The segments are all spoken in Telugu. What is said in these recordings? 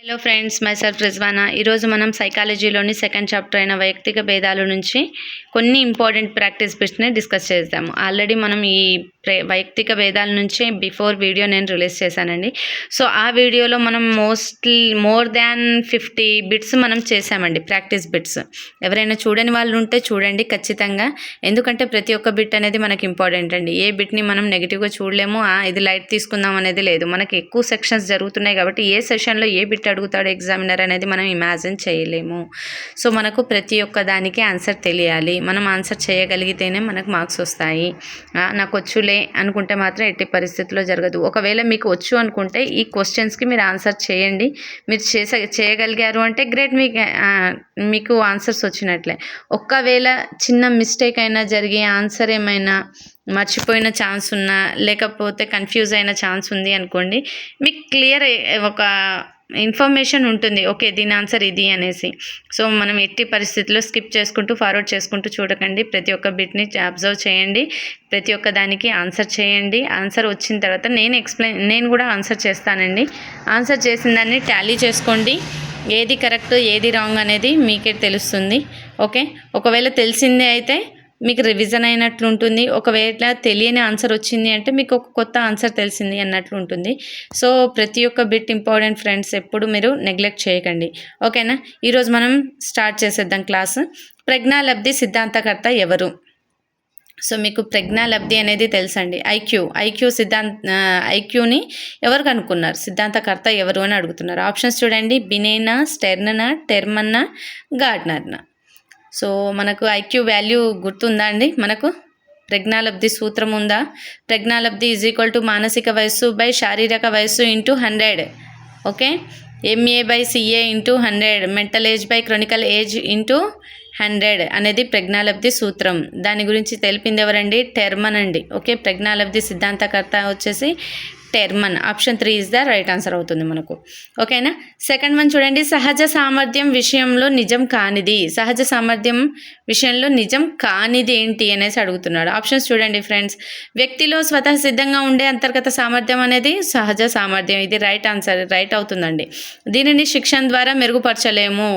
Hello friends, my self Rizwana. ఈరోజు మనం సైకాలజీలోని సెకండ్ చాప్టర్ అయిన వైయక్తిక భేదాల నుంచి కొన్ని ఇంపార్టెంట్ ప్రాక్టీస్ బిట్స్ని డిస్కస్ చేద్దాము. ఆల్రెడీ మనం ఈ వైయక్తిక భేదాల నుంచి బిఫోర్ వీడియో నేను రిలీజ్ చేశానండి. సో ఆ వీడియోలో మనం మోర్ దాన్ 50 బిట్స్ మనం చేసామండి, ప్రాక్టీస్ బిట్స్. ఎవరైనా చూడని వాళ్ళు ఉంటే చూడండి ఖచ్చితంగా, ఎందుకంటే ప్రతి ఒక్క బిట్ అనేది మనకి ఇంపార్టెంట్ అండి. ఏ బిట్ని మనం నెగిటివ్గా చూడలేము, ఇది లైట్ తీసుకుందాం అనేది లేదు. మనకి ఎక్కువ సెక్షన్స్ జరుగుతున్నాయి కాబట్టి ఏ సెషన్లో ఏ బిట్ అడుగుతాడు ఎగ్జామినర్ అనేది మనం ఇమాజిన్ చేయలేము. సో మనకు ప్రతి ఒక్క దానికి ఆన్సర్ తెలియాలి. మనం ఆన్సర్ చేయగలిగితేనే మనకు మార్క్స్ వస్తాయి. నాకు వచ్చులే అనుకుంటే మాత్రం ఎట్టి పరిస్థితుల్లో జరగదు. ఒకవేళ మీకు వచ్చు అనుకుంటే ఈ క్వశ్చన్స్కి మీరు ఆన్సర్ చేయండి. మీరు చేయగలిగారు అంటే గ్రేట్, మీకు ఆన్సర్స్ వచ్చినట్లే. ఒక్కవేళ చిన్న మిస్టేక్ అయినా జరిగి ఆన్సర్ ఏమైనా మర్చిపోయిన ఛాన్స్ ఉన్నా, లేకపోతే కన్ఫ్యూజ్ అయిన ఛాన్స్ ఉంది అనుకోండి, మీకు క్లియర్ ఒక ఇన్ఫర్మేషన్ ఉంటుంది, ఓకే దీని ఆన్సర్ ఇది అనేసి. సో మనం ఎట్టి పరిస్థితుల్లో స్కిప్ చేసుకుంటూ ఫార్వర్డ్ చేసుకుంటూ చూడకండి. ప్రతి ఒక్క బిట్ని అబ్జర్వ్ చేయండి, ప్రతి ఒక్క దానికి ఆన్సర్ చేయండి. ఆన్సర్ వచ్చిన తర్వాత నేను కూడా ఆన్సర్ చేస్తానండి. ఆన్సర్ చేసిన దాన్ని టాలీ చేసుకోండి. ఏది కరెక్ట్ ఏది రాంగ్ అనేది మీకే తెలుస్తుంది. ఓకే, ఒకవేళ తెలిసిందే అయితే మీకు రివిజన్ అయినట్లు ఉంటుంది. ఒకవేళ తెలియని ఆన్సర్ వచ్చింది అంటే మీకు ఒక కొత్త ఆన్సర్ తెలిసింది అన్నట్లు ఉంటుంది. సో ప్రతి ఒక్క బిట్ ఇంపార్టెంట్ ఫ్రెండ్స్, ఎప్పుడు మీరు నెగ్లెక్ట్ చేయకండి. ఓకేనా, ఈరోజు మనం స్టార్ట్ చేసేద్దాం క్లాస్. ప్రజ్ఞాలబ్ధి సిద్ధాంతకర్త ఎవరు? సో మీకు ప్రజ్ఞాలబ్ధి అనేది తెలుసండి. ఐక్యూని ఎవరు కనుక్కున్నారు, సిద్ధాంతకర్త ఎవరు అని అడుగుతున్నారు. ఆప్షన్స్ చూడండి: బినేనా, స్టెర్ననా, టెర్మన్నా, గార్డ్నర్నా. సో మనకు ఐక్యూ వాల్యూ గుర్తుందా అండి? మనకు ప్రజ్ఞాలబ్ధి సూత్రం ఉందా? ప్రజ్ఞాలబ్ధి = మానసిక వయస్సు బై శారీరక వయస్సు into 100. Okay, MA/CA into 100, mental age by chronicle age into 100 అనేది ప్రజ్ఞాలబ్ధి సూత్రం. దాని గురించి తెలిపింది ఎవరండి? టెర్మన్ అండి. ఓకే, ప్రజ్ఞాలబ్ధి సిద్ధాంతకర్త వచ్చేసి Terman. Option 3 is the right answer అవుతుంది మనకు. ఓకేనా, సెకండ్ వన్ చూడండి: సహజ సామర్థ్యం విషయంలో నిజం కానిది. సహజ సామర్థ్యం విషయంలో నిజం కానిది ఏంటి అనేసి అడుగుతున్నాడు. ఆప్షన్స్ చూడండి ఫ్రెండ్స్: వ్యక్తిలో స్వతः సిద్ధంగా ఉండే అంతర్గత సామర్థ్యం అనేది సహజ సామర్థ్యం. ఇది రైట్ ఆన్సర్, రైట్ అవుతుందండి. దీనిని శిక్షణ ద్వారా మెరుగుపరచలేము.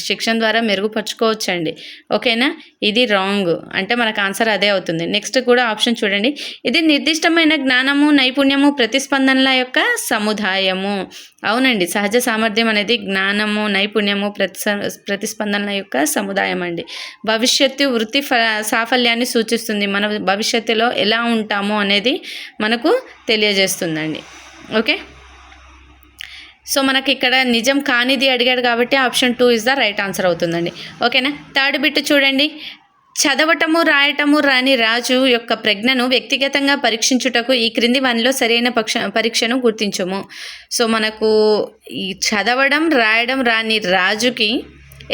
శిక్షణ ద్వారా మెరుగుపరచుకోవచ్చండి. ఓకేనా, ఇది రాంగ్, అంటే మనకు ఆన్సర్ అదే అవుతుంది. నెక్స్ట్ కూడా ఆప్షన్ చూడండి: ఇది నిర్దిష్టమైన జ్ఞానము, నైపుణ్యము, ప్రతిస్పందనల యొక్క సముదాయము. అవునండి, సహజ సామర్థ్యం అనేది జ్ఞానము, నైపుణ్యము, ప్రతిస్పందనల యొక్క సముదాయం అండి. భవిష్యత్తు వృత్తి సాఫల్యాన్ని సూచిస్తుంది. మన భవిష్యత్తులో ఎలా ఉంటామో అనేది మనకు తెలియజేస్తుందండి. ఓకే, సో మనకి ఇక్కడ నిజం కానిది అడిగాడు కాబట్టి option 2 is the right answer అవుతుందండి. ఓకేనా, థర్డ్ బిట్ చూడండి: చదవటము రాయటము రాని రాజు యొక్క ప్రజ్ఞను వ్యక్తిగతంగా పరీక్షించుటకు ఈ క్రింది వానిలో సరైన పరీక్షను గుర్తించము. సో మనకు ఈ చదవడం రాయడం రాని రాజుకి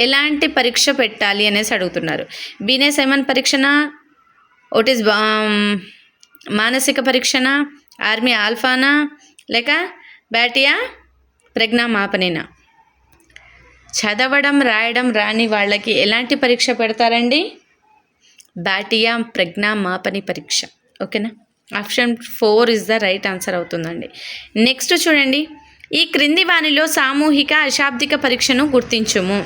ఎలాంటి పరీక్ష పెట్టాలి అనేసి అడుగుతున్నారు. బీనే సైమన్ పరీక్షనా, ఓటిస్ మానసిక పరీక్షనా, ఆర్మీ ఆల్ఫానా, లేక బ్యాటియా ప్రజ్ఞామాపనేనా? చదవడం రాయడం రాని వాళ్ళకి ఎలాంటి పరీక్ష పెడతారండి? బ్యాటియా ప్రజ్ఞామాపని పరీక్ష. ఓకేనా, option 4 is the right answer అవుతుందండి. నెక్స్ట్ చూడండి: ఈ క్రింది వానిలో సామూహిక అశాబ్దిక పరీక్షను గుర్తించుము.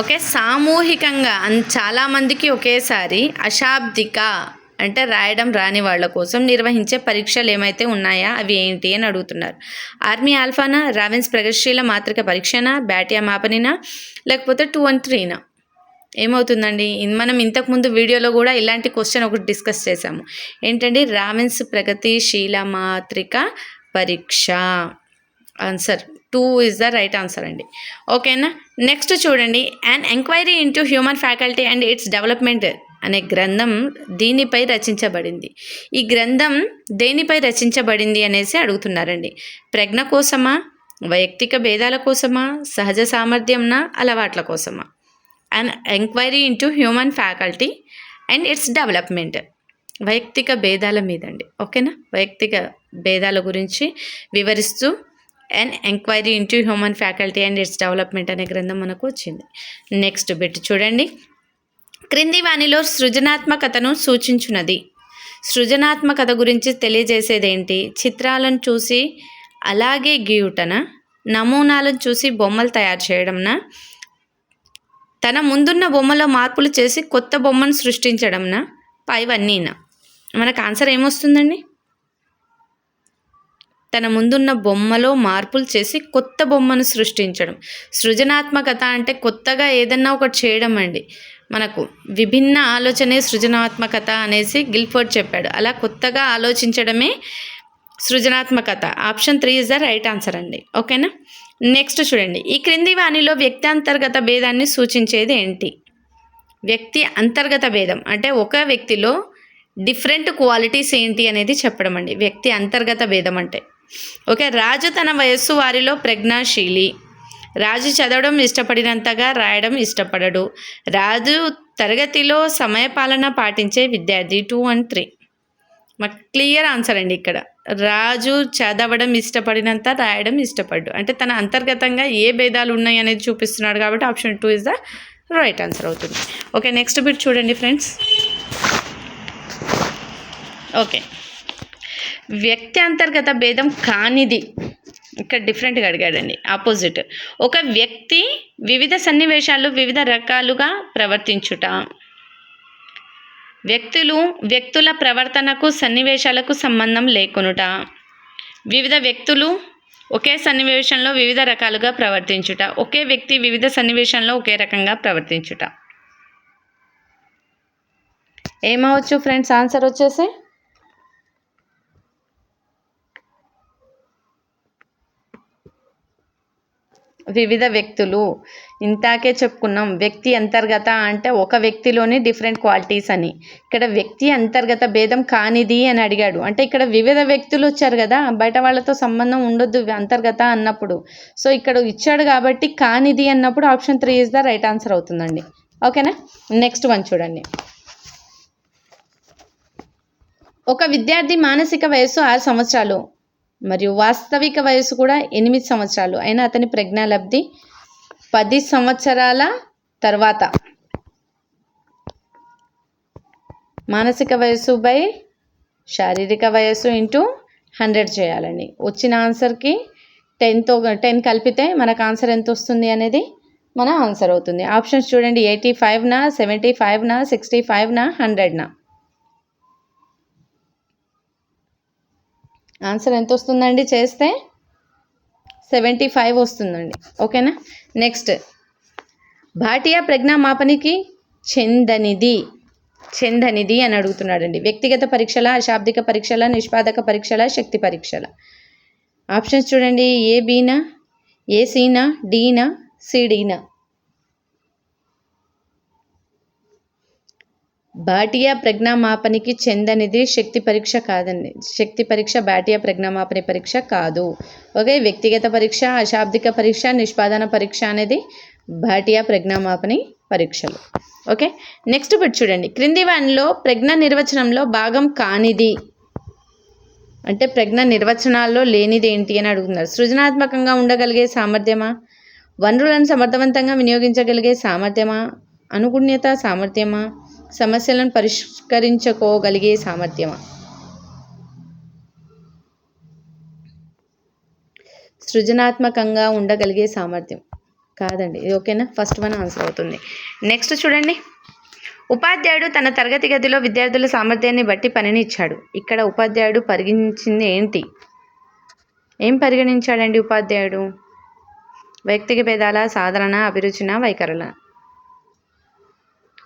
ఓకే, సామూహికంగా చాలామందికి ఒకేసారి అశాబ్దిక అంటే రాయడం రాని వాళ్ళ కోసం నిర్వహించే పరీక్షలు ఏమైతే ఉన్నాయా అవి ఏంటి అని అడుగుతున్నారు. ఆర్మీ ఆల్ఫానా, రావెన్స్ ప్రగతిశీల మాత్రిక పరీక్షనా, బ్యాటియా మాపనినా, లేకపోతే 2 and 3నా? ఏమవుతుందండి? మనం ఇంతకుముందు వీడియోలో కూడా ఇలాంటి క్వశ్చన్ ఒకటి డిస్కస్ చేశాము. ఏంటండి? రావెన్స్ ప్రగతిశీల మాత్రిక పరీక్ష. Answer 2 is the right answer అండి. ఓకేనా, నెక్స్ట్ చూడండి: అన్ enquiry into human faculty and its development అనే గ్రంథం దీనిపై రచించబడింది. ఈ గ్రంథం దేనిపై రచించబడింది అనేసి అడుగుతున్నారండి. ప్రజ్ఞ కోసమా, వైయక్తిక భేదాల కోసమా, సహజ సామర్థ్యంనా, అలవాట్ల కోసమా? An enquiry into human faculty and its development, వైయక్తిక భేదాల మీద అండి. ఓకేనా, వైయక్తిక భేదాల గురించి వివరిస్తూ an enquiry into human faculty and its development అనే గ్రంథం మనకు వచ్చింది. నెక్స్ట్ బిట్ చూడండి: క్రింది వానిలో సృజనాత్మకతను సూచించున్నది. సృజనాత్మకత గురించి తెలియజేసేదేంటి? చిత్రాలను చూసి అలాగే గీయుటనా, నమూనాలను చూసి బొమ్మలు తయారు చేయడంనా, తన ముందున్న బొమ్మలో మార్పులు చేసి కొత్త బొమ్మను సృష్టించడంనా, పైవన్నీనా? మనకు ఆన్సర్ ఏమొస్తుందండి? తన ముందున్న బొమ్మలో మార్పులు చేసి కొత్త బొమ్మను సృష్టించడం. సృజనాత్మకత అంటే కొత్తగా ఏదన్నా ఒకటి చేయడం అండి. మనకు విభిన్న ఆలోచనే సృజనాత్మకత అనేసి గిల్ఫోర్డ్ చెప్పాడు. అలా కొత్తగా ఆలోచించడమే సృజనాత్మకత. Option 3 is the right answer అండి. ఓకేనా? నెక్స్ట్ చూడండి. ఈ క్రింది వాణిలో వ్యక్తి అంతర్గత భేదాన్ని సూచించేది ఏంటి? వ్యక్తి అంతర్గత భేదం అంటే ఒక వ్యక్తిలో డిఫరెంట్ క్వాలిటీస్ ఏంటి అనేది చెప్పడం అండి వ్యక్తి అంతర్గత భేదం అంటే. ఓకే, రాజు తన వయస్సు వారిలో ప్రజ్ఞాశీలి. రాజు చదవడం ఇష్టపడినంతగా రాయడం ఇష్టపడడు. రాజు తరగతిలో సమయపాలన పాటించే విద్యార్థి. 2 and 3 మాకు క్లియర్ ఆన్సర్ అండి. ఇక్కడ రాజు చదవడం ఇష్టపడినంత రాయడం ఇష్టపడ్డు అంటే తన అంతర్గతంగా ఏ భేదాలు ఉన్నాయి అనేది చూపిస్తున్నాడు కాబట్టి option 2 is the right answer అవుతుంది. ఓకే, నెక్స్ట్ బిట్ చూడండి ఫ్రెండ్స్. ఓకే, వ్యక్తి అంతర్గత భేదం కానిది ఇక్కడ డిఫరెంట్గా అడిగాడండి. ఆపోజిట్. ఒక వ్యక్తి వివిధ సన్నివేశాలు వివిధ రకాలుగా ప్రవర్తించుట. వ్యక్తుల ప్రవర్తనకు సన్నివేశాలకు సంబంధం లేకునుట. వివిధ వ్యక్తులు ఒకే సన్నివేశంలో వివిధ రకాలుగా ప్రవర్తించుట. ఒకే వ్యక్తి వివిధ సన్నివేశంలో ఒకే రకంగా ప్రవర్తించుట. ఏమవచ్చు ఫ్రెండ్స్ ఆన్సర్ వచ్చేసి? వివిధ వ్యక్తులు. ఇంతాకే చెప్పుకున్నాం వ్యక్తి అంతర్గత అంటే ఒక వ్యక్తిలోని డిఫరెంట్ క్వాలిటీస్ అని. ఇక్కడ వ్యక్తి అంతర్గత భేదం కానిది అని అడిగాడు అంటే ఇక్కడ వివిధ వ్యక్తులు వచ్చారు కదా, బయట వాళ్ళతో సంబంధం ఉండొద్దు అంతర్గత అన్నప్పుడు. సో ఇక్కడ ఇచ్చాడు కాబట్టి కానిది అన్నప్పుడు option 3 is the right answer అవుతుందండి. ఓకేనా? నెక్స్ట్ వన్ చూడండి. ఒక విద్యార్థి మానసిక వయస్సు 6 సంవత్సరాలు మరియు వాస్తవిక వయస్సు కూడా 8 సంవత్సరాలు అయినా అతని ప్రజ్ఞాలబ్ధి 10 సంవత్సరాల తర్వాత. మానసిక వయస్సు బై శారీరక వయస్సు ఇంటూ 100 చేయాలండి. వచ్చిన ఆన్సర్కి 10 కలిపితే మనకు ఆన్సర్ ఎంత వస్తుంది అనేది మన ఆన్సర్ అవుతుంది. ఆప్షన్స్ చూడండి. 85నా, 75నా, 65నా, 100నా. ఆన్సర్ ఎంత వస్తుందండి చేస్తే? 75 వస్తుందండి. ఓకేనా? నెక్స్ట్, భాటియా ప్రజ్ఞామాపనికి చెందనిది అని అడుగుతున్నాడండి. వ్యక్తిగత పరీక్షల, అశాబ్దిక పరీక్షల, నిష్పాదక పరీక్షల, శక్తి పరీక్షల. ఆప్షన్స్ చూడండి. ఏ బీనా, ఏ సీనా, డీనా, సిడీనా. భాటియా ప్రజ్ఞామాపనికి చెందనిది శక్తి పరీక్ష కాదండి. శక్తి పరీక్ష భాటియా ప్రజ్ఞామాపని పరీక్ష కాదు. ఓకే, వ్యక్తిగత పరీక్ష, అశాబ్దిక పరీక్ష, నిష్పాదన పరీక్ష అనేది భాటియా ప్రజ్ఞామాపని పరీక్షలు. ఓకే, నెక్స్ట్ బిట్ చూడండి. క్రింది వానిలో ప్రజ్ఞ నిర్వచనంలో భాగం కానిది అంటే ప్రజ్ఞ నిర్వచనాల్లో లేనిది ఏంటి అని అడుగుతున్నారు. సృజనాత్మకంగా ఉండగలిగే సామర్థ్యమా, వనరులను సమర్థవంతంగా వినియోగించగలిగే సామర్థ్యమా, అనుగుణ్యత సామర్థ్యమా, సమస్యలను పరిష్కరించుకోగలిగే సామర్థ్యమా? సృజనాత్మకంగా ఉండగలిగే సామర్థ్యం కాదండి. ఓకేనా? ఫస్ట్ వన్ ఆన్సర్ అవుతుంది. నెక్స్ట్ చూడండి. ఉపాధ్యాయుడు తన తరగతి గదిలో విద్యార్థుల సామర్థ్యాన్ని బట్టి పనిని ఇచ్చాడు. ఇక్కడ ఉపాధ్యాయుడు పరిగణించింది ఏంటి? ఏం పరిగణించాడండి ఉపాధ్యాయుడు? వైయక్తిక భేదాల, సాధారణ, అభిరుచిన, వైఖరుల?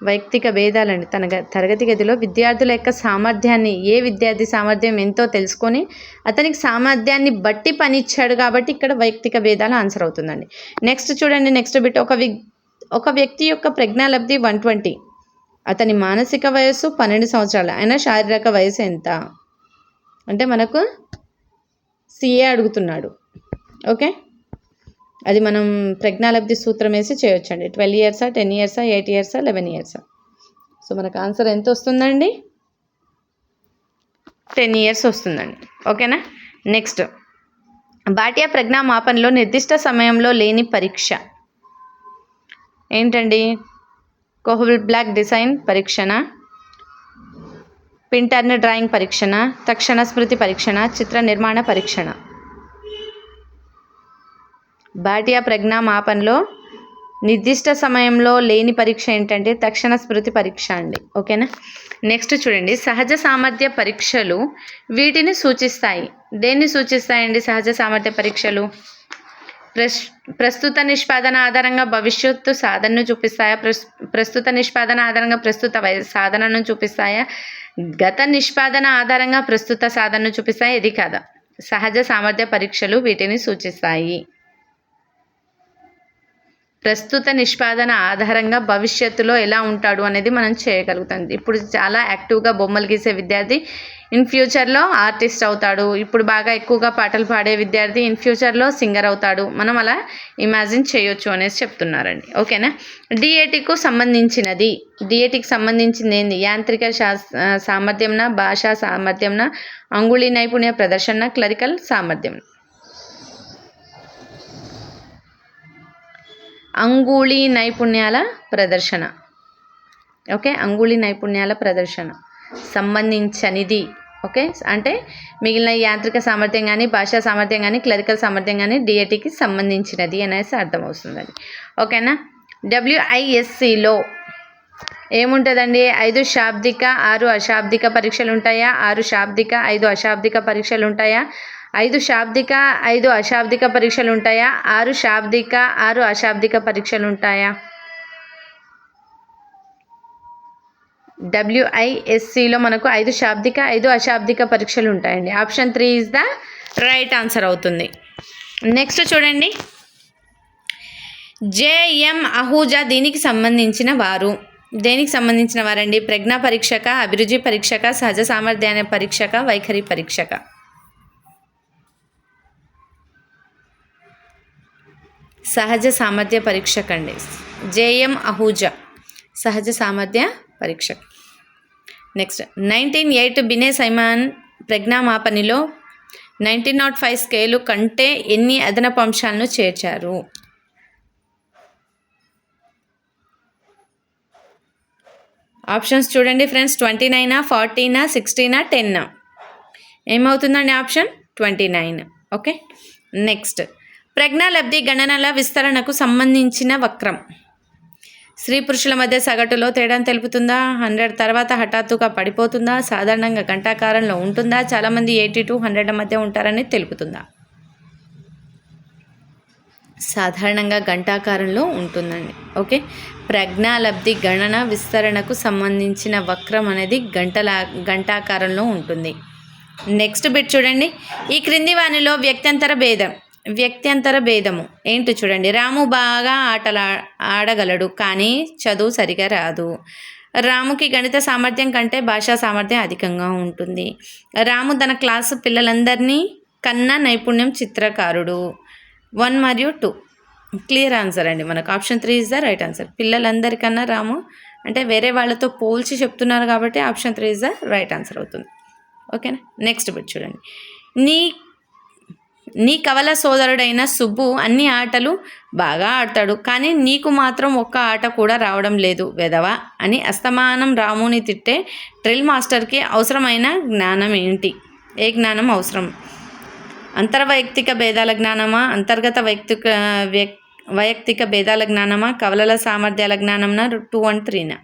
వైయక్తిక భేదాలండి. తన తరగతి గదిలో విద్యార్థుల యొక్క సామర్థ్యాన్ని, ఏ విద్యార్థి సామర్థ్యం ఎంతో తెలుసుకొని అతనికి సామర్థ్యాన్ని బట్టి పని ఇచ్చాడు కాబట్టి ఇక్కడ వైయక్తిక భేదాలు ఆన్సర్ అవుతుందండి. నెక్స్ట్ చూడండి. Next bit. ఒక వ్యక్తి యొక్క ప్రజ్ఞాలబ్ధి 120. అతని మానసిక వయస్సు 12 సంవత్సరాలు అయినా శారీరక వయసు ఎంత అంటే మనకు సిఏ అడుగుతున్నాడు. ఓకే, అది మనం ప్రజ్ఞాలబ్ధి సూత్రం వేసి చేయొచ్చండి. 12 years, 10 years, 8 years, 11 years. So మనకు ఆన్సర్ ఎంత వస్తుందండి? 10 years వస్తుందండి. ఓకేనా? నెక్స్ట్, భాటియా ప్రజ్ఞామాపనలో నిర్దిష్ట సమయంలో లేని పరీక్ష ఏంటండి? కోహెల్ బ్లాక్ డిజైన్ పరీక్షణ, పింటర్న్ డ్రాయింగ్ పరీక్షణ, తక్షణ స్మృతి పరీక్షణ, చిత్ర నిర్మాణ పరీక్షణ. భాటియా ప్రజ్ఞామాపనలో నిర్దిష్ట సమయంలో లేని పరీక్ష ఏంటంటే తక్షణ స్మృతి పరీక్ష అండి. ఓకేనా. నెక్స్ట్ చూడండి, సహజ సామర్థ్య పరీక్షలు వీటిని సూచిస్తాయి. దేన్ని సూచిస్తాయండి సహజ సామర్థ్య పరీక్షలు? ప్రస్తుత నిష్పాదన ఆధారంగా భవిష్యత్తు సాధనను చూపిస్తాయా? ప్రస్తుత నిష్పాదన ఆధారంగా ప్రస్తుత సాధనను చూపిస్తాయా? గత నిష్పాదన ఆధారంగా ప్రస్తుత సాధనను చూపిస్తాయా? ఇది కాదా. సహజ సామర్థ్య పరీక్షలు వీటిని సూచిస్తాయి. ప్రస్తుత నిష్పాదన ఆధారంగా భవిష్యత్తులో ఎలా ఉంటాడు అనేది మనం చేయగలుగుతాం. ఇప్పుడు చాలా యాక్టివ్గా బొమ్మలు గీసే విద్యార్థి ఇన్ ఫ్యూచర్లో ఆర్టిస్ట్ అవుతాడు. ఇప్పుడు బాగా ఎక్కువగా పాటలు పాడే విద్యార్థి ఇన్ ఫ్యూచర్లో సింగర్ అవుతాడు. మనం అలా ఇమాజిన్ చేయొచ్చు అనేసి చెప్తున్నారండి. ఓకేనా. డిఏటికు సంబంధించినది, డిఏటికి సంబంధించింది ఏంది? యాంత్రిక సామర్థ్యంన, భాషా సామర్థ్యంన, అంగుళీ నైపుణ్య ప్రదర్శన, క్లరికల్ సామర్థ్యం. అంగుళీ నైపుణ్యాల ప్రదర్శన. ఓకే, అంగుళీ నైపుణ్యాల ప్రదర్శన సంబంధించనిది. ఓకే, అంటే మిగిలిన యాంత్రిక సామర్థ్యం కానీ, భాషా సామర్థ్యం కానీ, క్లరికల్ సామర్థ్యం కానీ డిఏటికి సంబంధించినది అనేసి అర్థమవుతుందండి. ఓకేనా. WISCలో ఏముంటుందండి? 5 శాబ్దిక 6 అశాబ్దిక పరీక్షలు ఉంటాయా? 6 శాబ్దిక 5 అశాబ్దిక పరీక్షలు ఉంటాయా? 5 శాబ్దిక 5 అశాబ్దిక పరీక్షలు ఉంటాయా? 6 శాబ్దిక 6 అశాబ్దిక పరీక్షలు ఉంటాయా? WISCలో మనకు 5 శాబ్దిక 5 అశాబ్దిక పరీక్షలు ఉంటాయండి. Option 3 is the right answer అవుతుంది. నెక్స్ట్ చూడండి, JM అహూజా దీనికి సంబంధించిన వారు. దేనికి సంబంధించిన వారండి? ప్రజ్ఞా పరీక్షక, అభిరుచి పరీక్షక, సహజ సామర్థ్యాన్ని పరీక్షక, వైఖరి పరీక్షక. సహజ సామర్థ్య పరీక్షక అండి. JM అహూజా సహజ సామర్థ్య పరీక్షక. నెక్స్ట్ 1908 బినే సైమన్ ప్రజ్ఞామాపనిలో 1905 స్కేలు కంటే ఎన్ని అదనపు అంశాలను చేర్చారు? ఆప్షన్స్ చూడండి ఫ్రెండ్స్, 29, 40, 16, 10. ఏమవుతుందండి ఆప్షన్ 29. ఓకే. నెక్స్ట్, ప్రజ్ఞాలబ్ధి గణనల విస్తరణకు సంబంధించిన వక్రం స్త్రీ పురుషుల మధ్య సగటులో తేడాను తెలుపుతుందా? 100 తర్వాత హఠాత్తుగా పడిపోతుందా? సాధారణంగా గంటాకారంలో ఉంటుందా? చాలామంది 80 to 100 మధ్య ఉంటారని తెలుపుతుందా? సాధారణంగా గంటాకారంలో ఉంటుందండి. ఓకే. ప్రజ్ఞాలబ్ధి గణన విస్తరణకు సంబంధించిన వక్రం అనేది గంటాకారంలో ఉంటుంది. నెక్స్ట్ బిట్ చూడండి, ఈ క్రింది వానిలో వ్యక్త్యంతర భేదము ఏంటి చూడండి. రాము బాగా ఆడగలడు కానీ చదువు సరిగా రాదు. రాముకి గణిత సామర్థ్యం కంటే భాషా సామర్థ్యం అధికంగా ఉంటుంది. రాము తన క్లాసు పిల్లలందరినీ కన్నా నైపుణ్యం చిత్రకారుడు. 1 మరియు 2 క్లియర్ ఆన్సర్ అండి. మనకు option 3 is the right answer. పిల్లలందరికన్నా రాము అంటే వేరే వాళ్ళతో పోల్చి చెప్తున్నారు కాబట్టి option 3 is the right answer అవుతుంది. ఓకేనా. నెక్స్ట్ బిట్ చూడండి, నీ కవల సోదరుడైన సుబ్బు అన్ని ఆటలు బాగా ఆడతాడు కానీ నీకు మాత్రం ఒక్క ఆట కూడా రావడం లేదు వెధవా అని అస్తమానం రాముని తిట్టే డ్రిల్ మాస్టర్కి అవసరమైన జ్ఞానం ఏంటి? ఏ జ్ఞానం అవసరం? అంతర్వైయక్తిక భేదాల జ్ఞానమా, అంతర్గత వైయక్తిక భేదాల జ్ఞానమా, కవలల సామర్థ్యాల జ్ఞానంనా, 2 and 3?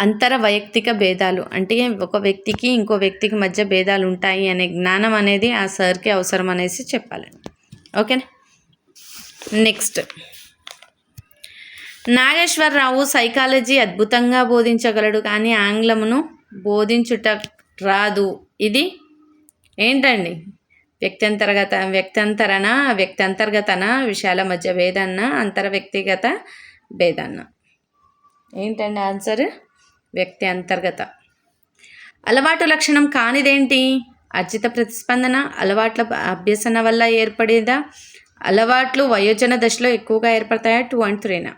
అంతర్వైయక్తిక భేదాలు అంటే ఒక వ్యక్తికి ఇంకో వ్యక్తికి మధ్య భేదాలు ఉంటాయి అనే జ్ఞానం అనేది ఆ సార్కి అవసరం అనేసి చెప్పాలండి. ఓకేనా. నెక్స్ట్, నాగేశ్వరరావు సైకాలజీ అద్భుతంగా బోధించగలడు కానీ ఆంగ్లమును బోధించుట రాదు. ఇది ఏంటండి? వ్యక్త్యంతర్గతన విషయాల మధ్య భేదాన్న, అంతర్వ్యక్తిగత భేదాన్న? ఏంటండి ఆన్సర్? వ్యక్తి అంతర్గత. అలవాటు లక్షణం కానిదేంటి? అర్జిత ప్రతిస్పందన. అలవాట్ల అభ్యసన వల్ల ఏర్పడేదా? అలవాట్లు వయోజన దశలో ఎక్కువగా ఏర్పడతాయా? 2 and 3?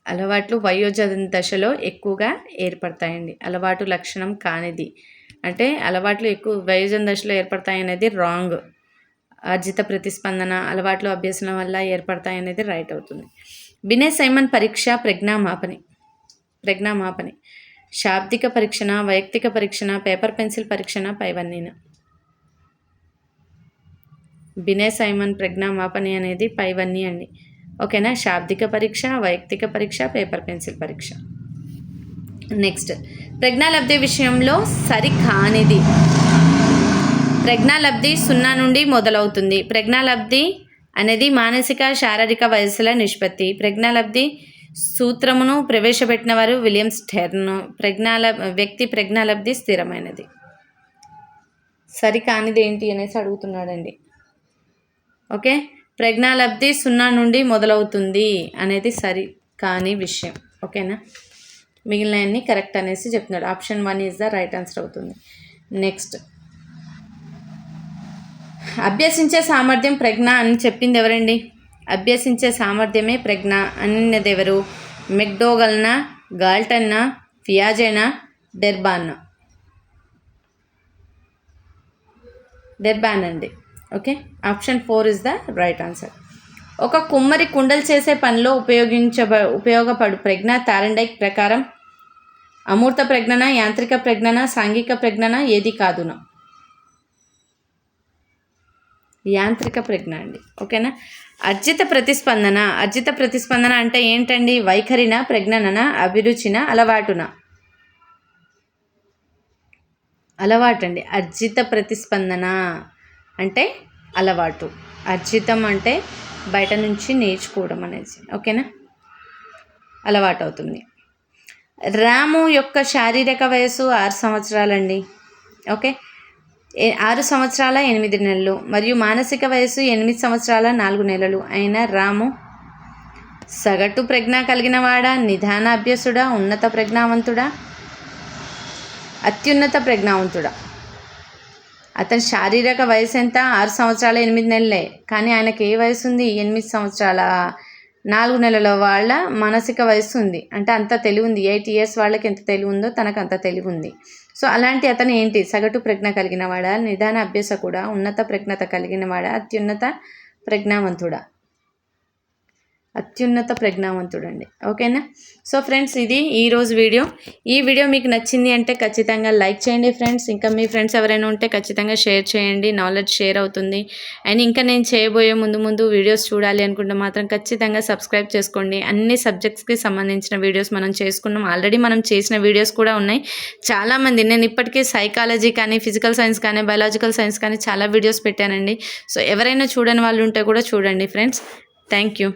అలవాట్లు వయోజన దశలో ఎక్కువగా ఏర్పడతాయండి. అలవాటు లక్షణం కానిది అంటే అలవాట్లు ఎక్కువ వయోజన దశలో ఏర్పడతాయి అనేది రాంగ్. అర్జిత ప్రతిస్పందన, అలవాట్లు అభ్యసన వల్ల ఏర్పడతాయి అనేది రైట్ అవుతుంది. బినే సైమన్ పరీక్ష ప్రజ్ఞామాపని. శాబ్దిక పరీక్షణ, వైయక్తిక పరీక్షణ, పేపర్ పెన్సిల్ పరీక్షణ, పైవన్నీన. బినే సైమన్ ప్రజ్ఞా మాపని అనేది పైవన్నీ అండి. ఓకేనా, శాబ్దిక పరీక్ష, వైయక్తిక పరీక్ష, పేపర్ పెన్సిల్ పరీక్ష. నెక్స్ట్, ప్రజ్ఞాలబ్ధి విషయంలో సరికానిది. ప్రజ్ఞాలబ్ధి 0 నుండి మొదలవుతుంది. ప్రజ్ఞాలబ్ధి అనేది మానసిక శారీరక వయస్సుల నిష్పత్తి. ప్రజ్ఞాలబ్ధి సూత్రమును ప్రవేశపెట్టిన వారు విలియం స్టెర్న్. వ్యక్తి ప్రజ్ఞాలబ్ధి స్థిరమైనది. సరికానిది ఏంటి అనేసి అడుగుతున్నాడండి. ఓకే, ప్రజ్ఞాలబ్ధి 0 నుండి మొదలవుతుంది అనేది సరి కాని విషయం. ఓకేనా, మిగిలినవన్నీ కరెక్ట్ అనేసి చెప్తున్నాడు. Option 1 is the right answer అవుతుంది. నెక్స్ట్, అభ్యసించే సామర్థ్యం ప్రజ్ఞ అని చెప్పింది ఎవరండి? అభ్యసించే సామర్థ్యమే ప్రజ్ఞ అన్నది ఎవరు? మెక్డోగల్నా, గాల్టన్నా, పియాజేనా, డెర్బాన్నా? డెర్బాన్ అండి. Okay, option 4 is the right answer. ఒక కుమ్మరి కుండలు చేసే పనిలో ఉపయోగపడు ప్రజ్ఞ థారండైక్ ప్రకారం అమూర్త ప్రజ్ఞన, యాంత్రిక ప్రజ్ఞన, సాంఘిక ప్రజ్ఞన, ఏది కాదునా? యాంత్రిక ప్రజ్ఞ అండి. ఓకేనా, అర్జిత ప్రతిస్పందన. అర్జిత ప్రతిస్పందన అంటే ఏంటండి? వైఖరిన, ప్రజ్ఞన, అభిరుచిన, అలవాటున? అలవాటండి. అర్జిత ప్రతిస్పందన అంటే అలవాటు. అర్జితం అంటే బయట నుంచి నేర్చుకోవడం అనేది. ఓకేనా, అలవాటు అవుతుంది. రాము యొక్క శారీరక వయసు 6 సంవత్సరాలండి. ఓకే, 6 సంవత్సరాల 8 నెలలు. మరియు మానసిక వయసు 8 సంవత్సరాల 4 నెలలు అయిన రాము సగటు ప్రజ్ఞ కలిగిన వాడా, నిదాన అభ్యసుడా, ఉన్నత ప్రజ్ఞావంతుడా, అత్యున్నత ప్రజ్ఞావంతుడా? అతని శారీరక వయసు ఎంత? 6 సంవత్సరాల 8 నెలలే. కానీ ఆయనకి ఏ వయసు ఉంది? 8 సంవత్సరాల 4 నెలల వాళ్ళ మానసిక వయసు ఉంది. అంటే అంత తెలివి ఉంది. 8 years వాళ్ళకి ఎంత తెలివి ఉందో తనకు అంత తెలివి ఉంది. సో అలాంటి అతను ఏంటి? సగటు ప్రజ్ఞ కలిగిన వాడా, నిదాన అభ్యాసకుడా, ఉన్నత ప్రజ్ఞత కలిగిన వాడా, అత్యున్నత ప్రజ్ఞావంతుడా? అత్యున్నత ప్రజ్ఞావంతుడండి. ఓకేనా, సో ఫ్రెండ్స్, ఇది ఈరోజు వీడియో. ఈ వీడియో మీకు నచ్చింది అంటే ఖచ్చితంగా లైక్ చేయండి ఫ్రెండ్స్. ఇంకా మీ ఫ్రెండ్స్ ఎవరైనా ఉంటే ఖచ్చితంగా షేర్ చేయండి. నాలెడ్జ్ షేర్ అవుతుంది. అండ్ ఇంకా నేను చేయబోయే ముందు వీడియోస్ చూడాలి అనుకుంటే మాత్రం ఖచ్చితంగా సబ్స్క్రైబ్ చేసుకోండి. అన్ని సబ్జెక్ట్స్కి సంబంధించిన వీడియోస్ మనం చేసుకున్నాం. ఆల్రెడీ మనం చేసిన వీడియోస్ కూడా ఉన్నాయి చాలామంది. నేను ఇప్పటికీ సైకాలజీ కానీ, ఫిజికల్ సైన్స్ కానీ, బయాలజికల్ సైన్స్ కానీ చాలా వీడియోస్ పెట్టానండి. సో ఎవరైనా చూడని వాళ్ళు ఉంటే కూడా చూడండి ఫ్రెండ్స్. Thank you.